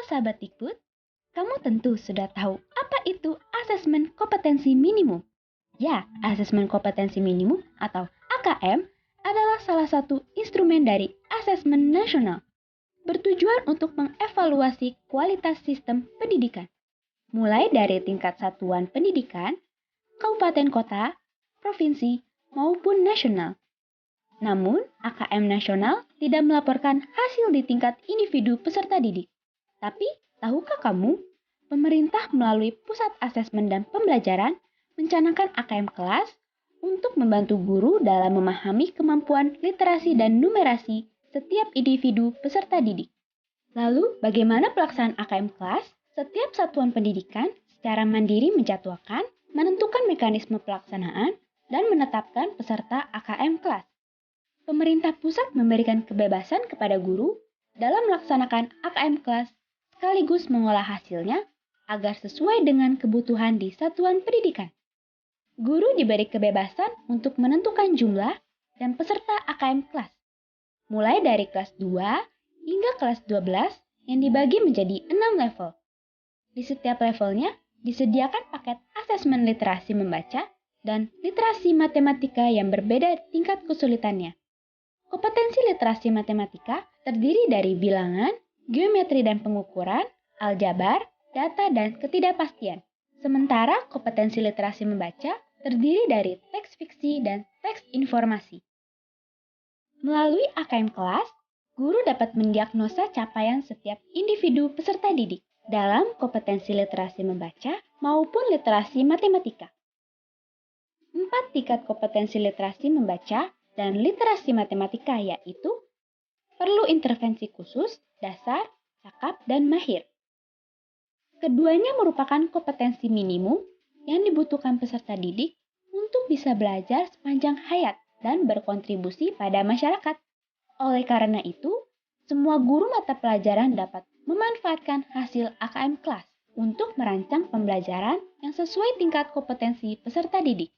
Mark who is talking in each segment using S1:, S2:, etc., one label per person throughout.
S1: sahabat Dikbud, kamu tentu sudah tahu apa itu asesmen kompetensi minimum. Ya, asesmen kompetensi minimum atau AKM adalah salah satu instrumen dari asesmen nasional, bertujuan untuk mengevaluasi kualitas sistem pendidikan, mulai dari tingkat satuan pendidikan, kabupaten kota, provinsi, maupun nasional. Namun, AKM nasional tidak melaporkan hasil di tingkat individu peserta didik. Tapi, tahukah kamu, pemerintah melalui Pusat Asesmen dan Pembelajaran mencanangkan AKM kelas untuk membantu guru dalam memahami kemampuan literasi dan numerasi setiap individu peserta didik. Lalu, bagaimana pelaksanaan AKM kelas? Setiap satuan pendidikan secara mandiri menjadwalkan, menentukan mekanisme pelaksanaan, dan menetapkan peserta AKM kelas. Pemerintah pusat memberikan kebebasan kepada guru dalam melaksanakan AKM kelas sekaligus mengolah hasilnya agar sesuai dengan kebutuhan di satuan pendidikan. Guru diberi kebebasan untuk menentukan jumlah dan peserta AKM kelas, mulai dari kelas 2 hingga kelas 12 yang dibagi menjadi 6 level. Di setiap levelnya disediakan paket asesmen literasi membaca dan literasi matematika yang berbeda tingkat kesulitannya. Kompetensi literasi matematika terdiri dari bilangan, geometri dan pengukuran, aljabar, data, dan ketidakpastian. Sementara kompetensi literasi membaca terdiri dari teks fiksi dan teks informasi. Melalui AKM kelas, guru dapat mendiagnosa capaian setiap individu peserta didik dalam kompetensi literasi membaca maupun literasi matematika. 4 tingkat kompetensi literasi membaca dan literasi matematika yaitu perlu intervensi khusus, dasar, cakap, dan mahir. Keduanya merupakan kompetensi minimum yang dibutuhkan peserta didik untuk bisa belajar sepanjang hayat dan berkontribusi pada masyarakat. Oleh karena itu, semua guru mata pelajaran dapat memanfaatkan hasil AKM kelas untuk merancang pembelajaran yang sesuai tingkat kompetensi peserta didik.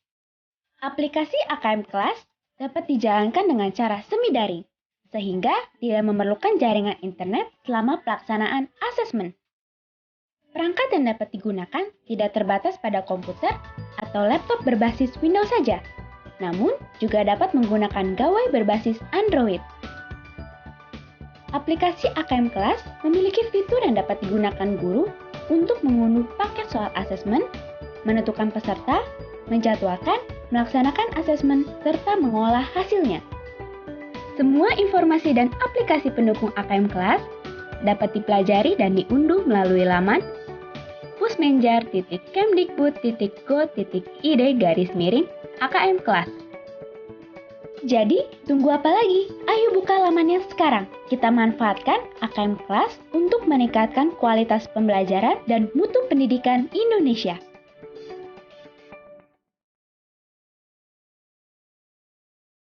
S1: Aplikasi AKM kelas dapat dijalankan dengan cara semi-daring, sehingga tidak memerlukan jaringan internet selama pelaksanaan asesmen. Perangkat yang dapat digunakan tidak terbatas pada komputer atau laptop berbasis Windows saja, namun juga dapat menggunakan gawai berbasis Android. Aplikasi AKM kelas memiliki fitur yang dapat digunakan guru untuk mengunduh paket soal asesmen, menentukan peserta, menjadwalkan, melaksanakan asesmen, serta mengolah hasilnya. Semua informasi dan aplikasi pendukung AKM kelas dapat dipelajari dan diunduh melalui laman pusmenjar.kemdikbud.go.id/AKM kelas. Jadi, tunggu apa lagi? Ayo buka lamannya sekarang. Kita manfaatkan AKM kelas untuk meningkatkan kualitas pembelajaran dan mutu pendidikan Indonesia.